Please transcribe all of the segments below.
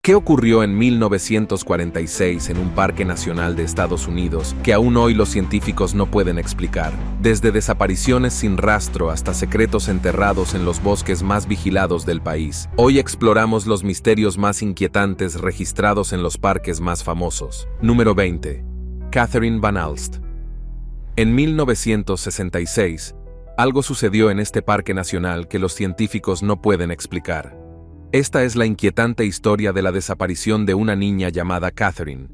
¿Qué ocurrió en 1946 en un parque nacional de Estados Unidos que aún hoy los científicos no pueden explicar? Desde desapariciones sin rastro hasta secretos enterrados en los bosques más vigilados del país, hoy exploramos los misterios más inquietantes registrados en los parques más famosos. Número 20. Catherine Van Alst. En 1966, algo sucedió en este parque nacional que los científicos no pueden explicar. Esta es la inquietante historia de la desaparición de una niña llamada Catherine.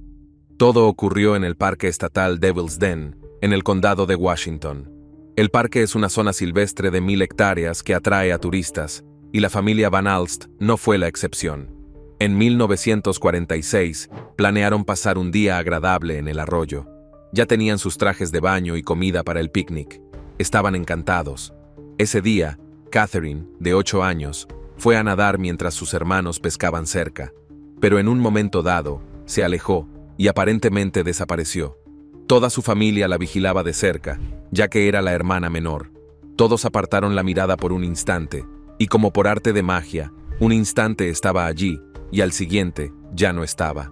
Todo ocurrió en el Parque Estatal Devil's Den, en el condado de Washington. El parque es una zona silvestre de 1000 hectáreas que atrae a turistas, y la familia Van Alst no fue la excepción. En 1946, planearon pasar un día agradable en el arroyo. Ya tenían sus trajes de baño y comida para el picnic. Estaban encantados. Ese día, Catherine, de 8 años, fue a nadar mientras sus hermanos pescaban cerca, pero en un momento dado, se alejó y aparentemente desapareció. Toda su familia la vigilaba de cerca, ya que era la hermana menor. Todos apartaron la mirada por un instante, y como por arte de magia, un instante estaba allí, y al siguiente, ya no estaba.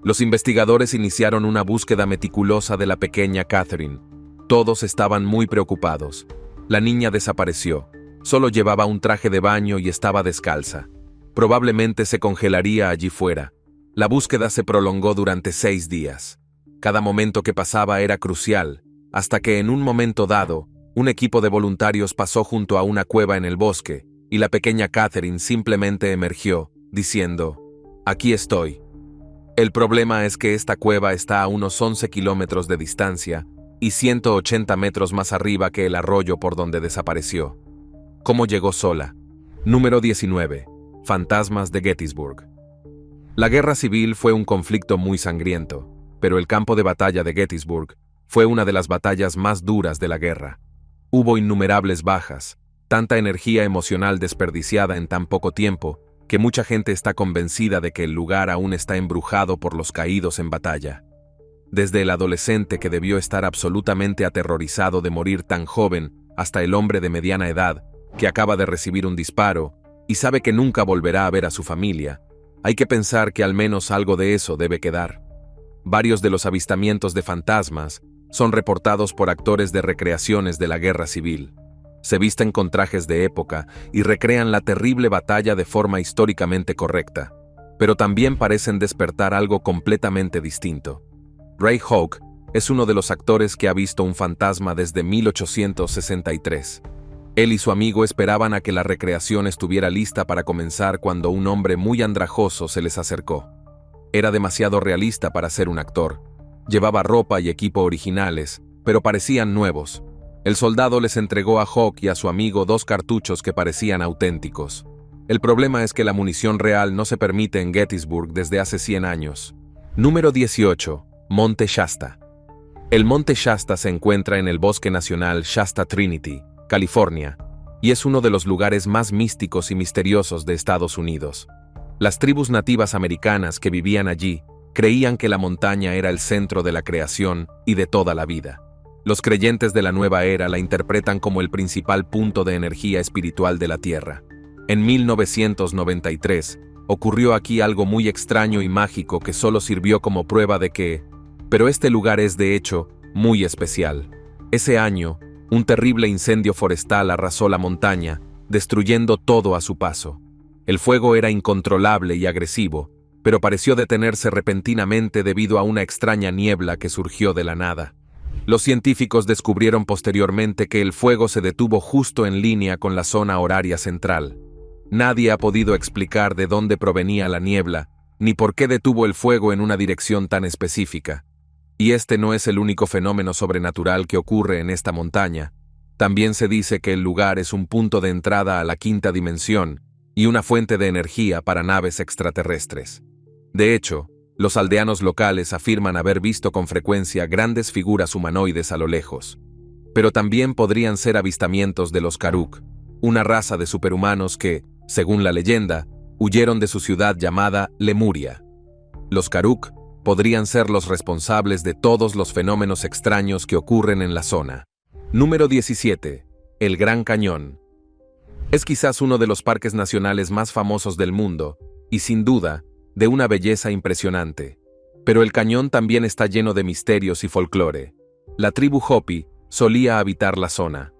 Los investigadores iniciaron una búsqueda meticulosa de la pequeña Catherine. Todos estaban muy preocupados. La niña desapareció. Solo llevaba un traje de baño y estaba descalza. Probablemente se congelaría allí fuera. La búsqueda se prolongó durante 6 días. Cada momento que pasaba era crucial, hasta que en un momento dado, un equipo de voluntarios pasó junto a una cueva en el bosque, y la pequeña Catherine simplemente emergió, diciendo: «Aquí estoy». El problema es que esta cueva está a unos 11 kilómetros de distancia y 180 metros más arriba que el arroyo por donde desapareció. ¿Cómo llegó sola? Número 19. Fantasmas de Gettysburg. La guerra civil fue un conflicto muy sangriento, pero el campo de batalla de Gettysburg fue una de las batallas más duras de la guerra. Hubo innumerables bajas, tanta energía emocional desperdiciada en tan poco tiempo, que mucha gente está convencida de que el lugar aún está embrujado por los caídos en batalla. Desde el adolescente que debió estar absolutamente aterrorizado de morir tan joven, hasta el hombre de mediana edad, que acaba de recibir un disparo y sabe que nunca volverá a ver a su familia, hay que pensar que al menos algo de eso debe quedar. Varios de los avistamientos de fantasmas son reportados por actores de recreaciones de la guerra civil. Se visten con trajes de época y recrean la terrible batalla de forma históricamente correcta, pero también parecen despertar algo completamente distinto. Ray Hawk es uno de los actores que ha visto un fantasma desde 1863. Él y su amigo esperaban a que la recreación estuviera lista para comenzar cuando un hombre muy andrajoso se les acercó. Era demasiado realista para ser un actor. Llevaba ropa y equipo originales, pero parecían nuevos. El soldado les entregó a Hawk y a su amigo 2 cartuchos que parecían auténticos. El problema es que la munición real no se permite en Gettysburg desde hace 100 años. Número 18. Monte Shasta. El Monte Shasta se encuentra en el Bosque Nacional Shasta Trinity, California, y es uno de los lugares más místicos y misteriosos de Estados Unidos. Las tribus nativas americanas que vivían allí creían que la montaña era el centro de la creación y de toda la vida. Los creyentes de la nueva era la interpretan como el principal punto de energía espiritual de la Tierra. En 1993, ocurrió aquí algo muy extraño y mágico que solo sirvió como prueba de que... Pero este lugar es, de hecho, muy especial. Ese año, un terrible incendio forestal arrasó la montaña, destruyendo todo a su paso. El fuego era incontrolable y agresivo, pero pareció detenerse repentinamente debido a una extraña niebla que surgió de la nada. Los científicos descubrieron posteriormente que el fuego se detuvo justo en línea con la zona horaria central. Nadie ha podido explicar de dónde provenía la niebla, ni por qué detuvo el fuego en una dirección tan específica. Y este no es el único fenómeno sobrenatural que ocurre en esta montaña. También se dice que el lugar es un punto de entrada a la 5ª dimensión y una fuente de energía para naves extraterrestres. De hecho, los aldeanos locales afirman haber visto con frecuencia grandes figuras humanoides a lo lejos. Pero también podrían ser avistamientos de los Karuk, una raza de superhumanos que, según la leyenda, huyeron de su ciudad llamada Lemuria. Los Karuk podrían ser los responsables de todos los fenómenos extraños que ocurren en la zona. Número 17. El Gran Cañón. Es quizás uno de los parques nacionales más famosos del mundo, y sin duda, de una belleza impresionante. Pero el cañón también está lleno de misterios y folclore. La tribu Hopi solía habitar la zona.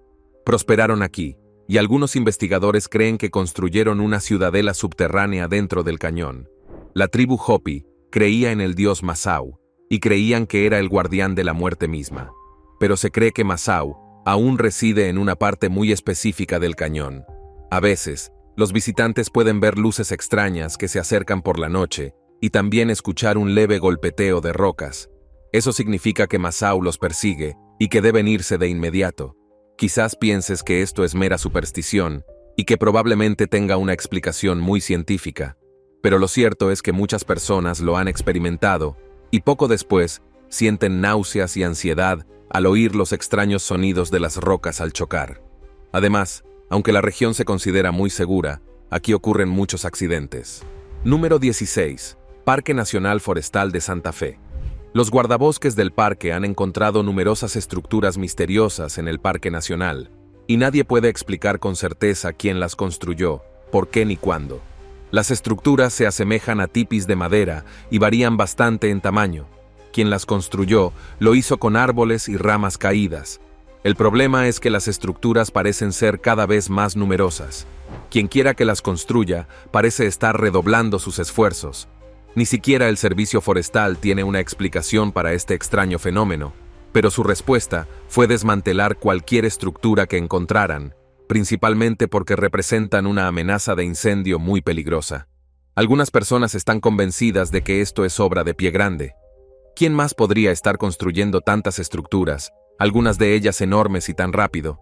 Prosperaron aquí, y algunos investigadores creen que construyeron una ciudadela subterránea dentro del cañón. La tribu Hopi creía en el dios Masau, y creían que era el guardián de la muerte misma. Pero se cree que Masau aún reside en una parte muy específica del cañón. A veces, los visitantes pueden ver luces extrañas que se acercan por la noche y también escuchar un leve golpeteo de rocas. Eso significa que Masau los persigue y que deben irse de inmediato. Quizás pienses que esto es mera superstición y que probablemente tenga una explicación muy científica, pero lo cierto es que muchas personas lo han experimentado y poco después sienten náuseas y ansiedad al oír los extraños sonidos de las rocas al chocar. Además, aunque la región se considera muy segura, aquí ocurren muchos accidentes. Número 16. Parque Nacional Forestal de Santa Fe. Los guardabosques del parque han encontrado numerosas estructuras misteriosas en el Parque Nacional, y nadie puede explicar con certeza quién las construyó, por qué ni cuándo. Las estructuras se asemejan a tipis de madera y varían bastante en tamaño. Quien las construyó lo hizo con árboles y ramas caídas. El problema es que las estructuras parecen ser cada vez más numerosas. Quien quiera que las construya parece estar redoblando sus esfuerzos. Ni siquiera el Servicio Forestal tiene una explicación para este extraño fenómeno, pero su respuesta fue desmantelar cualquier estructura que encontraran, principalmente porque representan una amenaza de incendio muy peligrosa. Algunas personas están convencidas de que esto es obra de Pie Grande. ¿Quién más podría estar construyendo tantas estructuras, algunas de ellas enormes y tan rápido?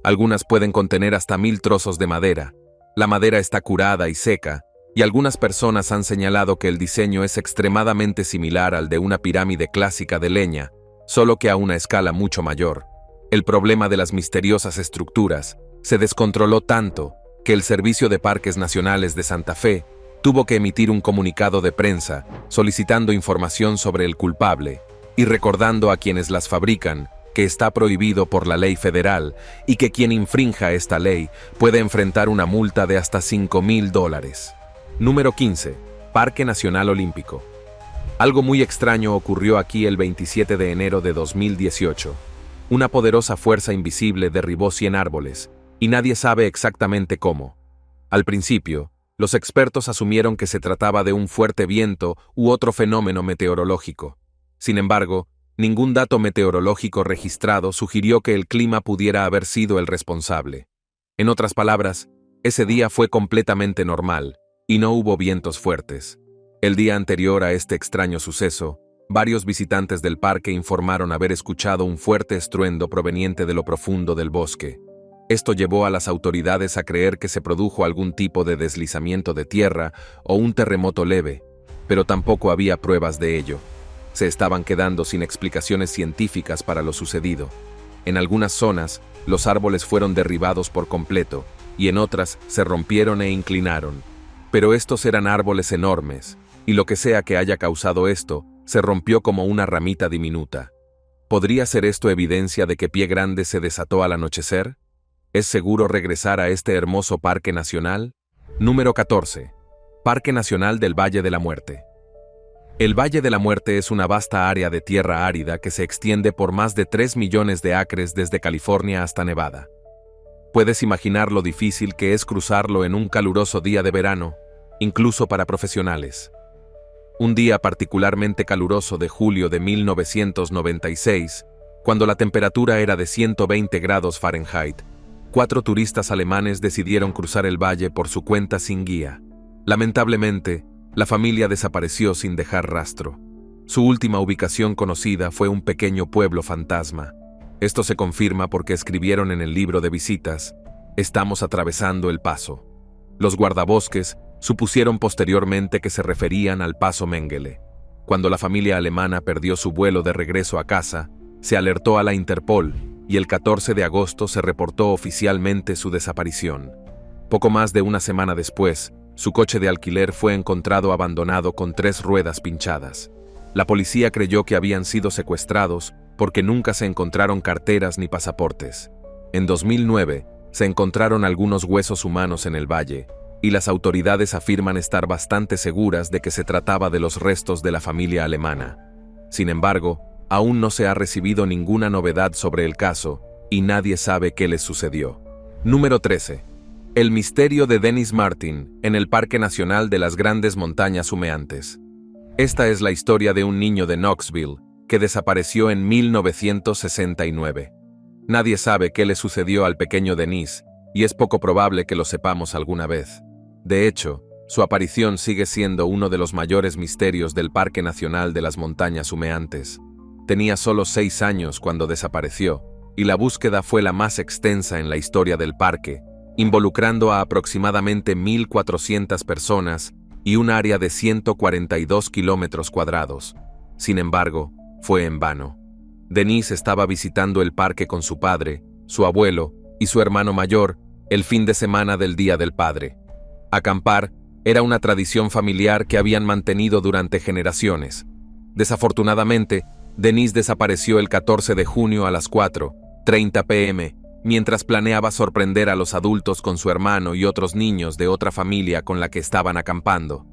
Algunas pueden contener hasta 1000 trozos de madera. La madera está curada y seca, y algunas personas han señalado que el diseño es extremadamente similar al de una pirámide clásica de leña, solo que a una escala mucho mayor. El problema de las misteriosas estructuras se descontroló tanto que el Servicio de Parques Nacionales de Santa Fe tuvo que emitir un comunicado de prensa solicitando información sobre el culpable y recordando a quienes las fabrican que está prohibido por la ley federal y que quien infrinja esta ley puede enfrentar una multa de hasta $5,000. Número 15. Parque Nacional Olímpico. Algo muy extraño ocurrió aquí el 27 de enero de 2018. Una poderosa fuerza invisible derribó 100 árboles, y nadie sabe exactamente cómo. Al principio, los expertos asumieron que se trataba de un fuerte viento u otro fenómeno meteorológico. Sin embargo, ningún dato meteorológico registrado sugirió que el clima pudiera haber sido el responsable. En otras palabras, ese día fue completamente normal, y no hubo vientos fuertes. El día anterior a este extraño suceso, varios visitantes del parque informaron haber escuchado un fuerte estruendo proveniente de lo profundo del bosque. Esto llevó a las autoridades a creer que se produjo algún tipo de deslizamiento de tierra o un terremoto leve, pero tampoco había pruebas de ello. Se estaban quedando sin explicaciones científicas para lo sucedido. En algunas zonas, los árboles fueron derribados por completo, y en otras se rompieron e inclinaron. Pero estos eran árboles enormes, y lo que sea que haya causado esto, se rompió como una ramita diminuta. ¿Podría ser esto evidencia de que Pie Grande se desató al anochecer? ¿Es seguro regresar a este hermoso parque nacional? Número 14. Parque Nacional del Valle de la Muerte. El Valle de la Muerte es una vasta área de tierra árida que se extiende por más de 3 millones de acres desde California hasta Nevada. Puedes imaginar lo difícil que es cruzarlo en un caluroso día de verano, incluso para profesionales. Un día particularmente caluroso de julio de 1996, cuando la temperatura era de 120 grados Fahrenheit, 4 turistas alemanes decidieron cruzar el valle por su cuenta sin guía. Lamentablemente, la familia desapareció sin dejar rastro. Su última ubicación conocida fue un pequeño pueblo fantasma. Esto se confirma porque escribieron en el libro de visitas: "Estamos atravesando el paso". Los guardabosques supusieron posteriormente que se referían al paso Mengele. Cuando la familia alemana perdió su vuelo de regreso a casa, se alertó a la Interpol y el 14 de agosto se reportó oficialmente su desaparición. Poco más de una semana después, su coche de alquiler fue encontrado abandonado con 3 ruedas pinchadas. La policía creyó que habían sido secuestrados porque nunca se encontraron carteras ni pasaportes. En 2009, se encontraron algunos huesos humanos en el valle, y las autoridades afirman estar bastante seguras de que se trataba de los restos de la familia alemana. Sin embargo, aún no se ha recibido ninguna novedad sobre el caso y nadie sabe qué les sucedió. Número 13. El misterio de Dennis Martin en el Parque Nacional de las Grandes Montañas Humeantes. Esta es la historia de un niño de Knoxville que desapareció en 1969. Nadie sabe qué le sucedió al pequeño Dennis, y es poco probable que lo sepamos alguna vez. De hecho, su aparición sigue siendo uno de los mayores misterios del Parque Nacional de las Montañas Humeantes. Tenía solo 6 años cuando desapareció, y la búsqueda fue la más extensa en la historia del parque, involucrando a aproximadamente 1,400 personas y un área de 142 kilómetros cuadrados. Sin embargo, fue en vano. Dennis estaba visitando el parque con su padre, su abuelo y su hermano mayor el fin de semana del Día del Padre. Acampar era una tradición familiar que habían mantenido durante generaciones. Desafortunadamente, Dennis desapareció el 14 de junio a las 4:30 p.m., mientras planeaba sorprender a los adultos con su hermano y otros niños de otra familia con la que estaban acampando.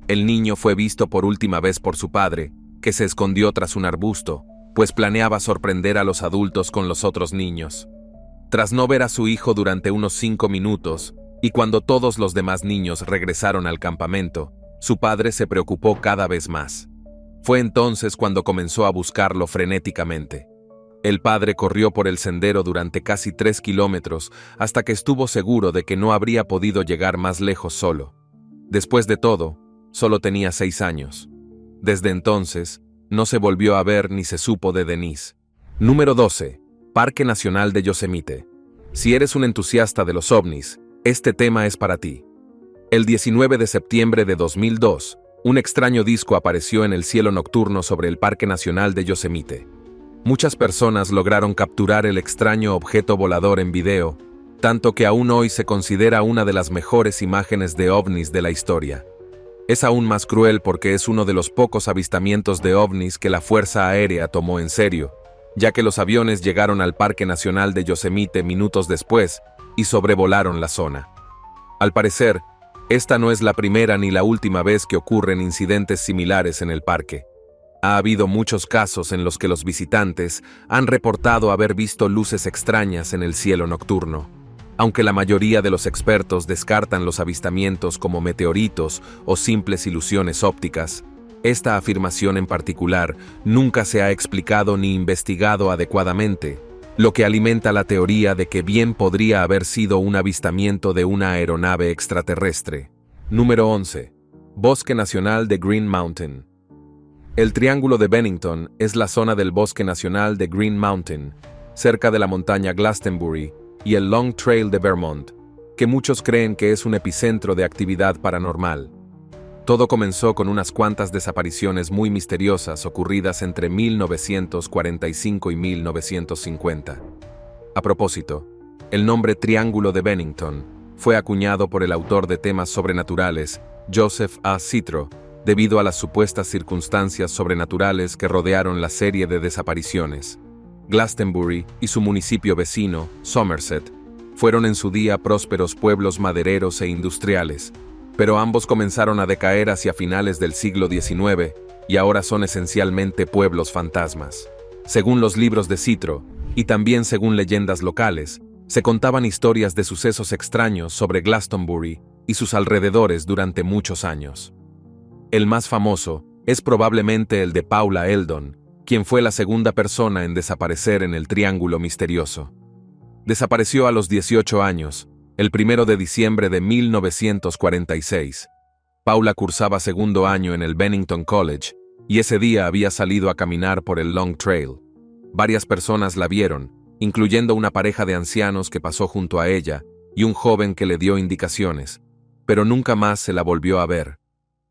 El niño fue visto por última vez por su padre, que se escondió tras un arbusto, pues planeaba sorprender a los adultos con los otros niños. Tras no ver a su hijo durante unos 5 minutos, y cuando todos los demás niños regresaron al campamento, su padre se preocupó cada vez más. Fue entonces cuando comenzó a buscarlo frenéticamente. El padre corrió por el sendero durante casi 3 kilómetros hasta que estuvo seguro de que no habría podido llegar más lejos solo. Después de todo, solo tenía 6 años. Desde entonces, no se volvió a ver ni se supo de Dennis. Número 12. Parque Nacional de Yosemite. Si eres un entusiasta de los ovnis, este tema es para ti. El 19 de septiembre de 2002, un extraño disco apareció en el cielo nocturno sobre el Parque Nacional de Yosemite. Muchas personas lograron capturar el extraño objeto volador en video, tanto que aún hoy se considera una de las mejores imágenes de ovnis de la historia. Es aún más cruel porque es uno de los pocos avistamientos de ovnis que la Fuerza Aérea tomó en serio, ya que los aviones llegaron al Parque Nacional de Yosemite minutos después y sobrevolaron la zona. Al parecer, esta no es la primera ni la última vez que ocurren incidentes similares en el parque. Ha habido muchos casos en los que los visitantes han reportado haber visto luces extrañas en el cielo nocturno. Aunque la mayoría de los expertos descartan los avistamientos como meteoritos o simples ilusiones ópticas, esta afirmación en particular nunca se ha explicado ni investigado adecuadamente, lo que alimenta la teoría de que bien podría haber sido un avistamiento de una aeronave extraterrestre. Número 11. Bosque Nacional de Green Mountain. El Triángulo de Bennington es la zona del Bosque Nacional de Green Mountain, cerca de la montaña Glastonbury y el Long Trail de Vermont, que muchos creen que es un epicentro de actividad paranormal. Todo comenzó con unas cuantas desapariciones muy misteriosas ocurridas entre 1945 y 1950. A propósito, el nombre Triángulo de Bennington fue acuñado por el autor de temas sobrenaturales, Joseph A. Citro, debido a las supuestas circunstancias sobrenaturales que rodearon la serie de desapariciones. Glastonbury y su municipio vecino, Somerset, fueron en su día prósperos pueblos madereros e industriales, pero ambos comenzaron a decaer hacia finales del siglo XIX y ahora son esencialmente pueblos fantasmas. Según los libros de Citro, y también según leyendas locales, se contaban historias de sucesos extraños sobre Glastonbury y sus alrededores durante muchos años. El más famoso es probablemente el de Paula Eldon, quien fue la segunda persona en desaparecer en el Triángulo Misterioso. Desapareció a los 18 años, el 1 de diciembre de 1946. Paula cursaba segundo año en el Bennington College, y ese día había salido a caminar por el Long Trail. Varias personas la vieron, incluyendo una pareja de ancianos que pasó junto a ella y un joven que le dio indicaciones, pero nunca más se la volvió a ver.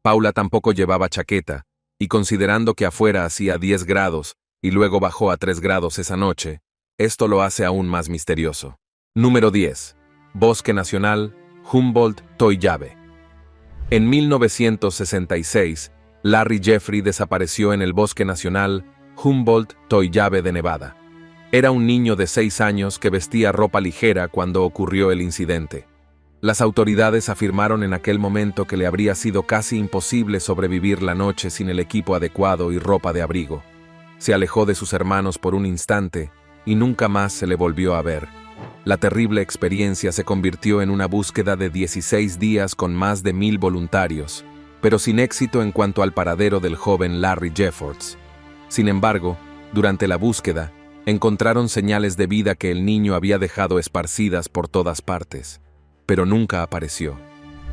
Paula tampoco llevaba chaqueta, y considerando que afuera hacía 10 grados y luego bajó a 3 grados esa noche, esto lo hace aún más misterioso. Número 10. Bosque Nacional Humboldt-Toiyabe. En 1966, Larry Jeffrey desapareció en el Bosque Nacional Humboldt-Toiyabe de Nevada. Era un niño de 6 años que vestía ropa ligera cuando ocurrió el incidente. Las autoridades afirmaron en aquel momento que le habría sido casi imposible sobrevivir la noche sin el equipo adecuado y ropa de abrigo. Se alejó de sus hermanos por un instante y nunca más se le volvió a ver. La terrible experiencia se convirtió en una búsqueda de 16 días con más de 1000 voluntarios, pero sin éxito en cuanto al paradero del joven Larry Jeffords. Sin embargo, durante la búsqueda, encontraron señales de vida que el niño había dejado esparcidas por todas partes, pero nunca apareció.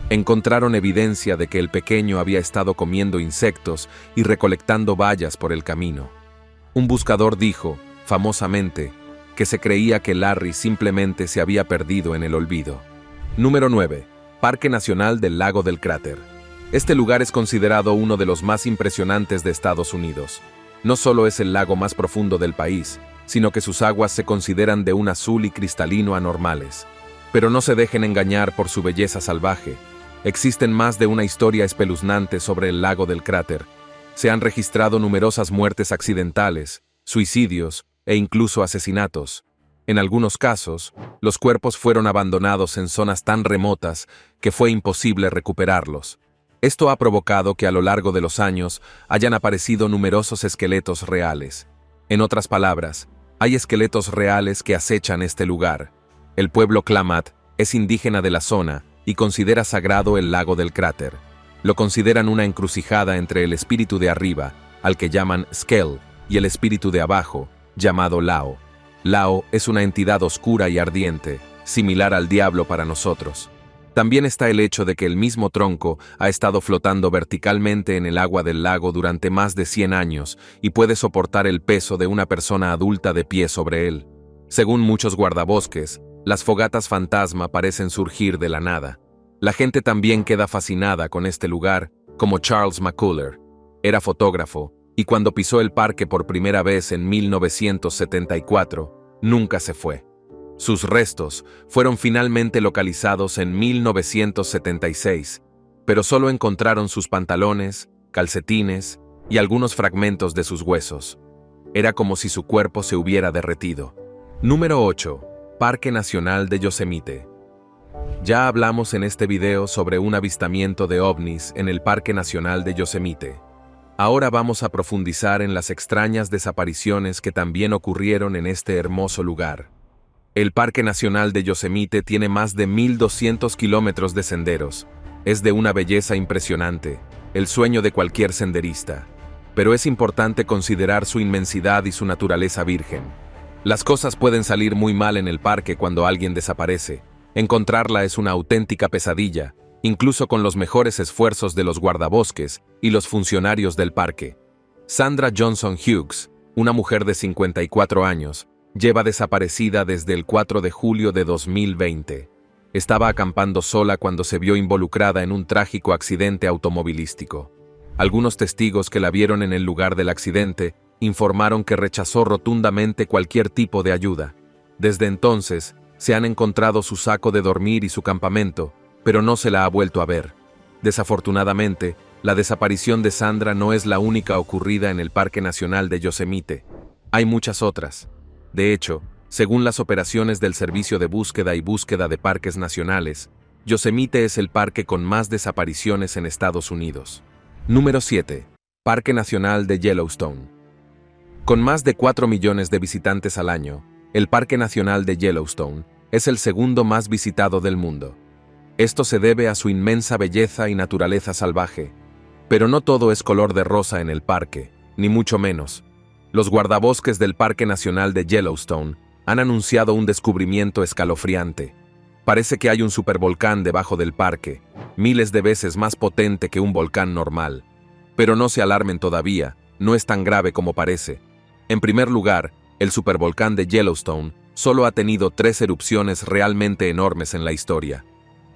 Encontraron evidencia de que el pequeño había estado comiendo insectos y recolectando bayas por el camino. Un buscador dijo, famosamente, que se creía que Larry simplemente se había perdido en el olvido. Número 9. Parque Nacional del Lago del Cráter. Este lugar es considerado uno de los más impresionantes de Estados Unidos. No solo es el lago más profundo del país, sino que sus aguas se consideran de un azul y cristalino anormales. Pero no se dejen engañar por su belleza salvaje. Existen más de una historia espeluznante sobre el lago del cráter. Se han registrado numerosas muertes accidentales, suicidios e incluso asesinatos. En algunos casos, los cuerpos fueron abandonados en zonas tan remotas que fue imposible recuperarlos. Esto ha provocado que a lo largo de los años hayan aparecido numerosos esqueletos reales. En otras palabras, hay esqueletos reales que acechan este lugar. El pueblo Klamath es indígena de la zona y considera sagrado el lago del cráter. Lo consideran una encrucijada entre el espíritu de arriba, al que llaman Skell, y el espíritu de abajo, llamado Lao. Lao es una entidad oscura y ardiente, similar al diablo para nosotros. También está el hecho de que el mismo tronco ha estado flotando verticalmente en el agua del lago durante más de 100 años y puede soportar el peso de una persona adulta de pie sobre él. Según muchos guardabosques, las fogatas fantasma parecen surgir de la nada. La gente también queda fascinada con este lugar, como Charles McCuller. Era fotógrafo, y cuando pisó el parque por primera vez en 1974, nunca se fue. Sus restos fueron finalmente localizados en 1976, pero solo encontraron sus pantalones, calcetines y algunos fragmentos de sus huesos. Era como si su cuerpo se hubiera derretido. Número 8. Parque Nacional de Yosemite. Ya hablamos en este video sobre un avistamiento de ovnis en el Parque Nacional de Yosemite. Ahora vamos a profundizar en las extrañas desapariciones que también ocurrieron en este hermoso lugar. El Parque Nacional de Yosemite tiene más de 1200 kilómetros de senderos. Es de una belleza impresionante, el sueño de cualquier senderista. Pero es importante considerar su inmensidad y su naturaleza virgen. Las cosas pueden salir muy mal en el parque cuando alguien desaparece. Encontrarla es una auténtica pesadilla, incluso con los mejores esfuerzos de los guardabosques y los funcionarios del parque. Sandra Johnson Hughes, una mujer de 54 años, lleva desaparecida desde el 4 de julio de 2020. Estaba acampando sola cuando se vio involucrada en un trágico accidente automovilístico. Algunos testigos que la vieron en el lugar del accidente informaron que rechazó rotundamente cualquier tipo de ayuda. Desde entonces, se han encontrado su saco de dormir y su campamento, pero no se la ha vuelto a ver. Desafortunadamente, la desaparición de Sandra no es la única ocurrida en el Parque Nacional de Yosemite. Hay muchas otras. De hecho, según las operaciones del Servicio de Búsqueda y Búsqueda de Parques Nacionales, Yosemite es el parque con más desapariciones en Estados Unidos. Número 7. Parque Nacional de Yellowstone. Con más de 4 millones de visitantes al año, el Parque Nacional de Yellowstone es el segundo más visitado del mundo. Esto se debe a su inmensa belleza y naturaleza salvaje. Pero no todo es color de rosa en el parque, ni mucho menos. Los guardabosques del Parque Nacional de Yellowstone han anunciado un descubrimiento escalofriante. Parece que hay un supervolcán debajo del parque, miles de veces más potente que un volcán normal. Pero no se alarmen todavía, no es tan grave como parece. En primer lugar, el supervolcán de Yellowstone solo ha tenido 3 erupciones realmente enormes en la historia.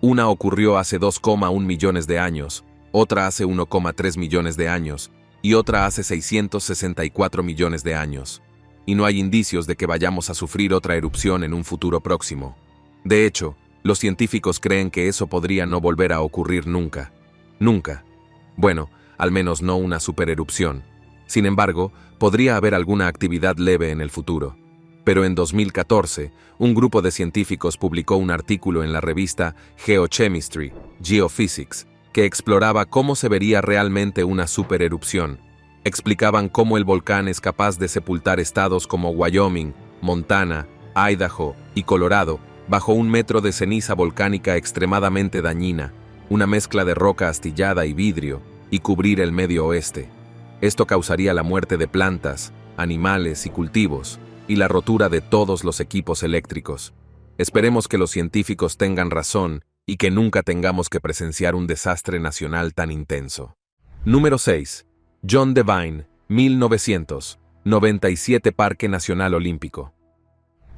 Una ocurrió hace 2,1 millones de años, otra hace 1,3 millones de años y otra hace 664 millones de años. Y no hay indicios de que vayamos a sufrir otra erupción en un futuro próximo. De hecho, los científicos creen que eso podría no volver a ocurrir nunca. Nunca. Bueno, al menos no una supererupción. Sin embargo, podría haber alguna actividad leve en el futuro. Pero en 2014, un grupo de científicos publicó un artículo en la revista Geochemistry, Geophysics, que exploraba cómo se vería realmente una supererupción. Explicaban cómo el volcán es capaz de sepultar estados como Wyoming, Montana, Idaho y Colorado bajo 1 metro de ceniza volcánica extremadamente dañina, una mezcla de roca astillada y vidrio, y cubrir el medio oeste. Esto causaría la muerte de plantas, animales y cultivos, y la rotura de todos los equipos eléctricos. Esperemos que los científicos tengan razón y que nunca tengamos que presenciar un desastre nacional tan intenso. Número 6. John Devine, 1997 Parque Nacional Olímpico.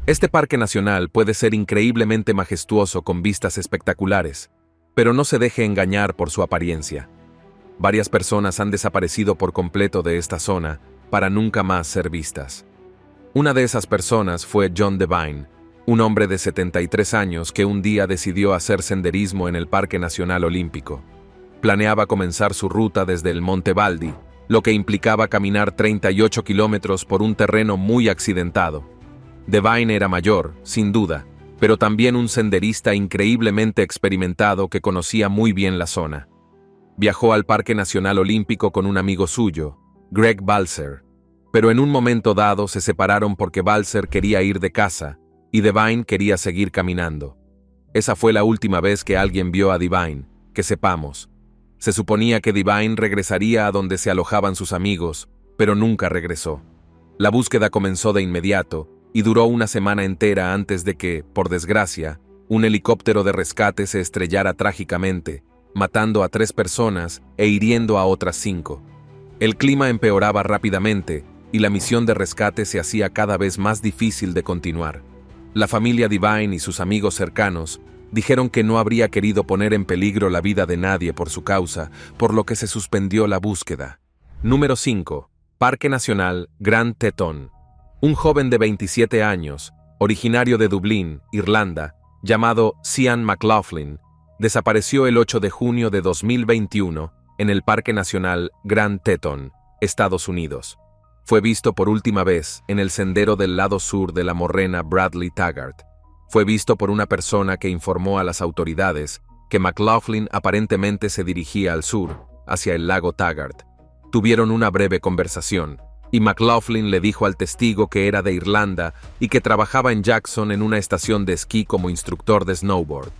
Este parque nacional puede ser increíblemente majestuoso con vistas espectaculares, pero no se deje engañar por su apariencia. Varias personas han desaparecido por completo de esta zona para nunca más ser vistas. Una de esas personas fue John Devine, un hombre de 73 años que un día decidió hacer senderismo en el Parque Nacional Olímpico. Planeaba comenzar su ruta desde el Monte Baldy, lo que implicaba caminar 38 kilómetros por un terreno muy accidentado. Devine era mayor, sin duda, pero también un senderista increíblemente experimentado que conocía muy bien la zona. Viajó al Parque Nacional Olímpico con un amigo suyo, Greg Balser, pero en un momento dado se separaron porque Balser quería ir de casa y Devine quería seguir caminando. Esa fue la última vez que alguien vio a Devine, que sepamos. Se suponía que Devine regresaría a donde se alojaban sus amigos, pero nunca regresó. La búsqueda comenzó de inmediato y duró una semana entera antes de que, por desgracia, un helicóptero de rescate se estrellara trágicamente, matando a 3 personas e hiriendo a otras 5. El clima empeoraba rápidamente y la misión de rescate se hacía cada vez más difícil de continuar. La familia Devine y sus amigos cercanos dijeron que no habría querido poner en peligro la vida de nadie por su causa, por lo que se suspendió la búsqueda. Número 5. Parque Nacional Grand Teton. Un joven de 27 años, originario de Dublín, Irlanda, llamado Cian McLaughlin, desapareció el 8 de junio de 2021 en el Parque Nacional Grand Teton, Estados Unidos. Fue visto por última vez en el sendero del lado sur de la morrena Bradley Taggart. Fue visto por una persona que informó a las autoridades que McLaughlin aparentemente se dirigía al sur, hacia el lago Taggart. Tuvieron una breve conversación, y McLaughlin le dijo al testigo que era de Irlanda y que trabajaba en Jackson en una estación de esquí como instructor de snowboard.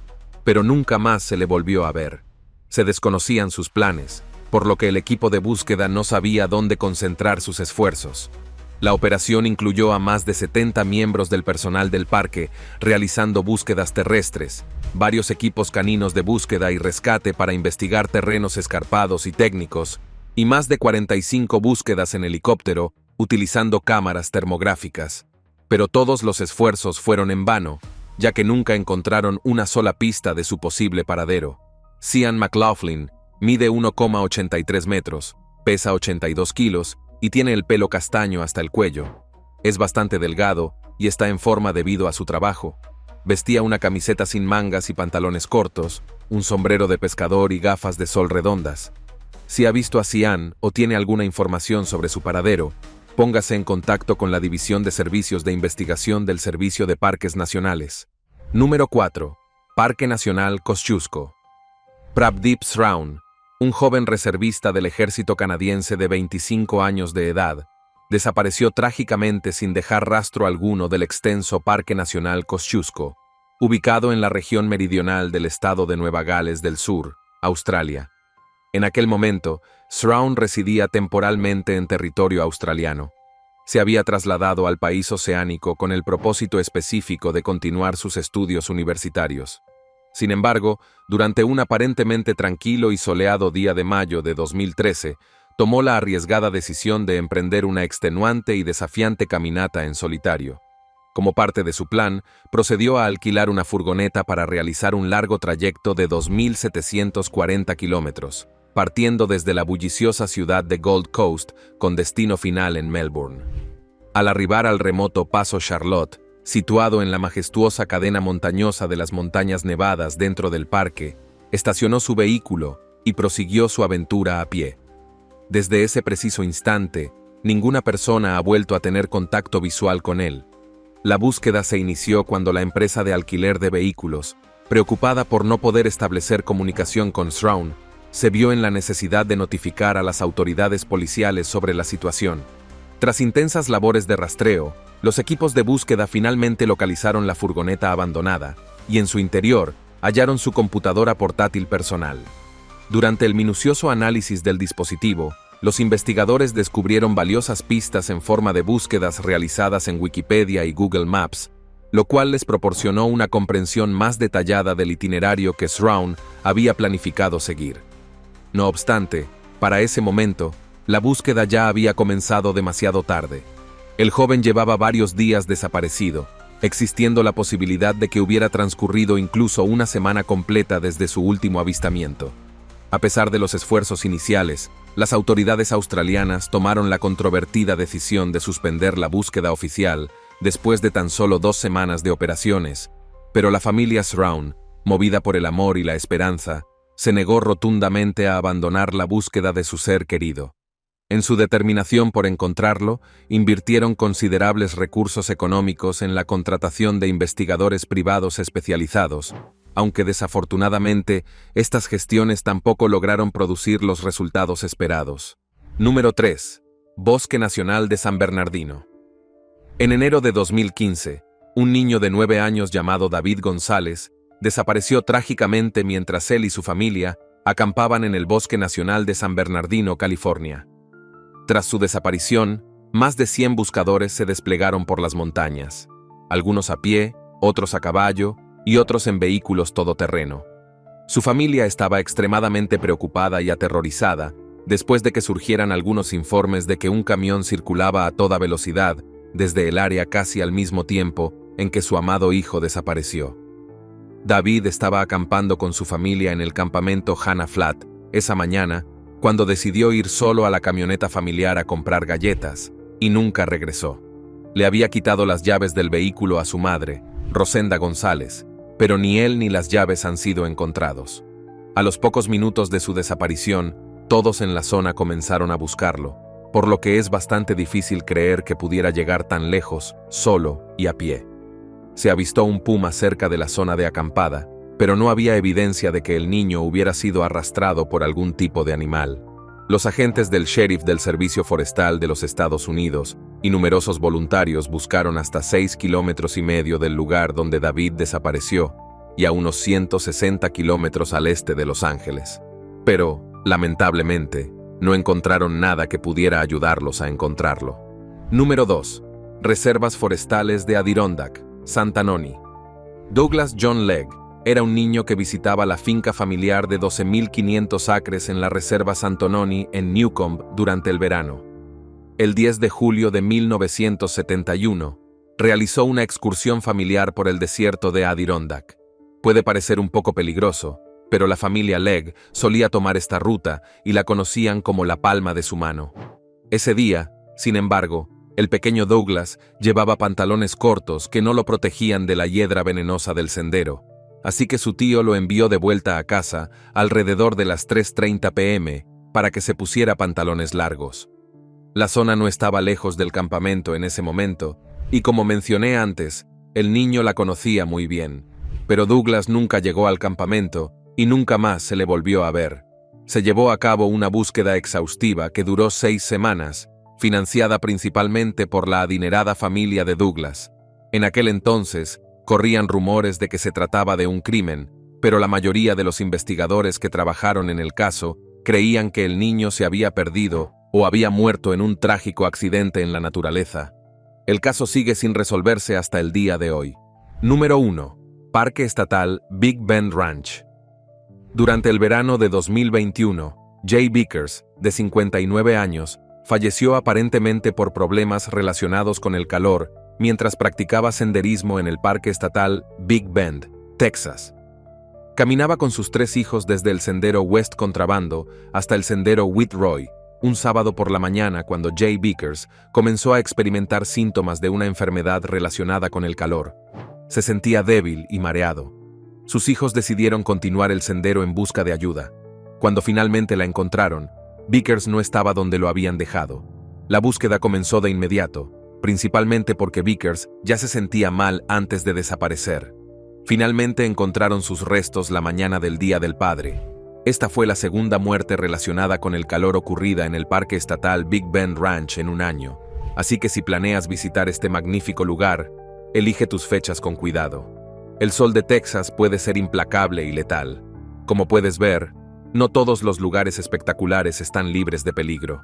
Pero nunca más se le volvió a ver. Se desconocían sus planes, por lo que el equipo de búsqueda no sabía dónde concentrar sus esfuerzos. La operación incluyó a más de 70 miembros del personal del parque, realizando búsquedas terrestres, varios equipos caninos de búsqueda y rescate para investigar terrenos escarpados y técnicos, y más de 45 búsquedas en helicóptero, utilizando cámaras termográficas. Pero todos los esfuerzos fueron en vano, ya que nunca encontraron una sola pista de su posible paradero. Cian McLaughlin mide 1,83 metros, pesa 82 kilos y tiene el pelo castaño hasta el cuello. Es bastante delgado y está en forma debido a su trabajo. Vestía una camiseta sin mangas y pantalones cortos, un sombrero de pescador y gafas de sol redondas. Si ha visto a Cian o tiene alguna información sobre su paradero, póngase en contacto con la División de Servicios de Investigación del Servicio de Parques Nacionales. Número 4. Parque Nacional Kosciuszko. Pravdeep Sraun, un joven reservista del ejército canadiense de 25 años de edad, desapareció trágicamente sin dejar rastro alguno del extenso Parque Nacional Kosciuszko, ubicado en la región meridional del estado de Nueva Gales del Sur, Australia. En aquel momento, Sraun residía temporalmente en territorio australiano. Se había trasladado al país oceánico con el propósito específico de continuar sus estudios universitarios. Sin embargo, durante un aparentemente tranquilo y soleado día de mayo de 2013, tomó la arriesgada decisión de emprender una extenuante y desafiante caminata en solitario. Como parte de su plan, procedió a alquilar una furgoneta para realizar un largo trayecto de 2.740 kilómetros, partiendo desde la bulliciosa ciudad de Gold Coast con destino final en Melbourne. Al arribar al remoto Paso Charlotte, situado en la majestuosa cadena montañosa de las montañas nevadas dentro del parque, estacionó su vehículo y prosiguió su aventura a pie. Desde ese preciso instante, ninguna persona ha vuelto a tener contacto visual con él. La búsqueda se inició cuando la empresa de alquiler de vehículos, preocupada por no poder establecer comunicación con Shrown, se vio en la necesidad de notificar a las autoridades policiales sobre la situación. Tras intensas labores de rastreo, los equipos de búsqueda finalmente localizaron la furgoneta abandonada y en su interior hallaron su computadora portátil personal. Durante el minucioso análisis del dispositivo, los investigadores descubrieron valiosas pistas en forma de búsquedas realizadas en Wikipedia y Google Maps, lo cual les proporcionó una comprensión más detallada del itinerario que Shrown había planificado seguir. No obstante, para ese momento, la búsqueda ya había comenzado demasiado tarde. El joven llevaba varios días desaparecido, existiendo la posibilidad de que hubiera transcurrido incluso una semana completa desde su último avistamiento. A pesar de los esfuerzos iniciales, las autoridades australianas tomaron la controvertida decisión de suspender la búsqueda oficial después de tan solo 2 semanas de operaciones, pero la familia Shrown, movida por el amor y la esperanza, se negó rotundamente a abandonar la búsqueda de su ser querido. En su determinación por encontrarlo, invirtieron considerables recursos económicos en la contratación de investigadores privados especializados, aunque desafortunadamente estas gestiones tampoco lograron producir los resultados esperados. Número 3. Bosque Nacional de San Bernardino. En enero de 2015, un niño de 9 años llamado David González desapareció trágicamente mientras él y su familia acampaban en el Bosque Nacional de San Bernardino, California. Tras su desaparición, más de 100 buscadores se desplegaron por las montañas, algunos a pie, otros a caballo y otros en vehículos todoterreno. Su familia estaba extremadamente preocupada y aterrorizada después de que surgieran algunos informes de que un camión circulaba a toda velocidad desde el área casi al mismo tiempo en que su amado hijo desapareció. David estaba acampando con su familia en el campamento Hannah Flat esa mañana cuando decidió ir solo a la camioneta familiar a comprar galletas y nunca regresó. Le había quitado las llaves del vehículo a su madre, Rosenda González, pero ni él ni las llaves han sido encontrados. A los pocos minutos de su desaparición, todos en la zona comenzaron a buscarlo, por lo que es bastante difícil creer que pudiera llegar tan lejos, solo y a pie. Se avistó un puma cerca de la zona de acampada, pero no había evidencia de que el niño hubiera sido arrastrado por algún tipo de animal. Los agentes del sheriff del Servicio Forestal de los Estados Unidos y numerosos voluntarios buscaron hasta 6,5 kilómetros del lugar donde David desapareció y a unos 160 kilómetros al este de Los Ángeles. Pero, lamentablemente, no encontraron nada que pudiera ayudarlos a encontrarlo. Número 2. Reservas forestales de Adirondack, Santa Noni. Douglas John Legg era un niño que visitaba la finca familiar de 12,500 acres en la Reserva Santanoni en Newcomb durante el verano. El 10 de julio de 1971, realizó una excursión familiar por el desierto de Adirondack. Puede parecer un poco peligroso, pero la familia Legg solía tomar esta ruta y la conocían como la palma de su mano. Ese día, sin embargo, el pequeño Douglas llevaba pantalones cortos que no lo protegían de la hiedra venenosa del sendero, así que su tío lo envió de vuelta a casa alrededor de las 3:30 p.m. para que se pusiera pantalones largos. La zona no estaba lejos del campamento en ese momento, y como mencioné antes, el niño la conocía muy bien, pero Douglas nunca llegó al campamento y nunca más se le volvió a ver. Se llevó a cabo una búsqueda exhaustiva que duró 6 semanas, financiada principalmente por la adinerada familia de Douglas. En aquel entonces, corrían rumores de que se trataba de un crimen, pero la mayoría de los investigadores que trabajaron en el caso creían que el niño se había perdido o había muerto en un trágico accidente en la naturaleza. El caso sigue sin resolverse hasta el día de hoy. Número 1. Parque Estatal Big Bend Ranch. Durante el verano de 2021, Jay Vickers, de 59 años, falleció aparentemente por problemas relacionados con el calor mientras practicaba senderismo en el Parque Estatal Big Bend, Texas. Caminaba con sus 3 hijos desde el sendero West Contrabando hasta el sendero Whitroy, un sábado por la mañana cuando Jay Vickers comenzó a experimentar síntomas de una enfermedad relacionada con el calor. Se sentía débil y mareado. Sus hijos decidieron continuar el sendero en busca de ayuda. Cuando finalmente la encontraron, Vickers no estaba donde lo habían dejado. La búsqueda comenzó de inmediato, principalmente porque Vickers ya se sentía mal antes de desaparecer. Finalmente encontraron sus restos la mañana del Día del Padre. Esta fue la segunda muerte relacionada con el calor ocurrida en el Parque Estatal Big Bend Ranch en un año. Así que si planeas visitar este magnífico lugar, elige tus fechas con cuidado. El sol de Texas puede ser implacable y letal. Como puedes ver, no todos los lugares espectaculares están libres de peligro.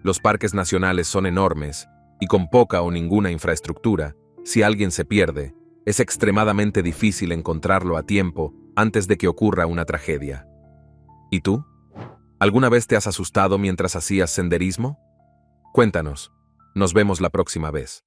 Los parques nacionales son enormes, y con poca o ninguna infraestructura, si alguien se pierde, es extremadamente difícil encontrarlo a tiempo antes de que ocurra una tragedia. ¿Y tú? ¿Alguna vez te has asustado mientras hacías senderismo? Cuéntanos. Nos vemos la próxima vez.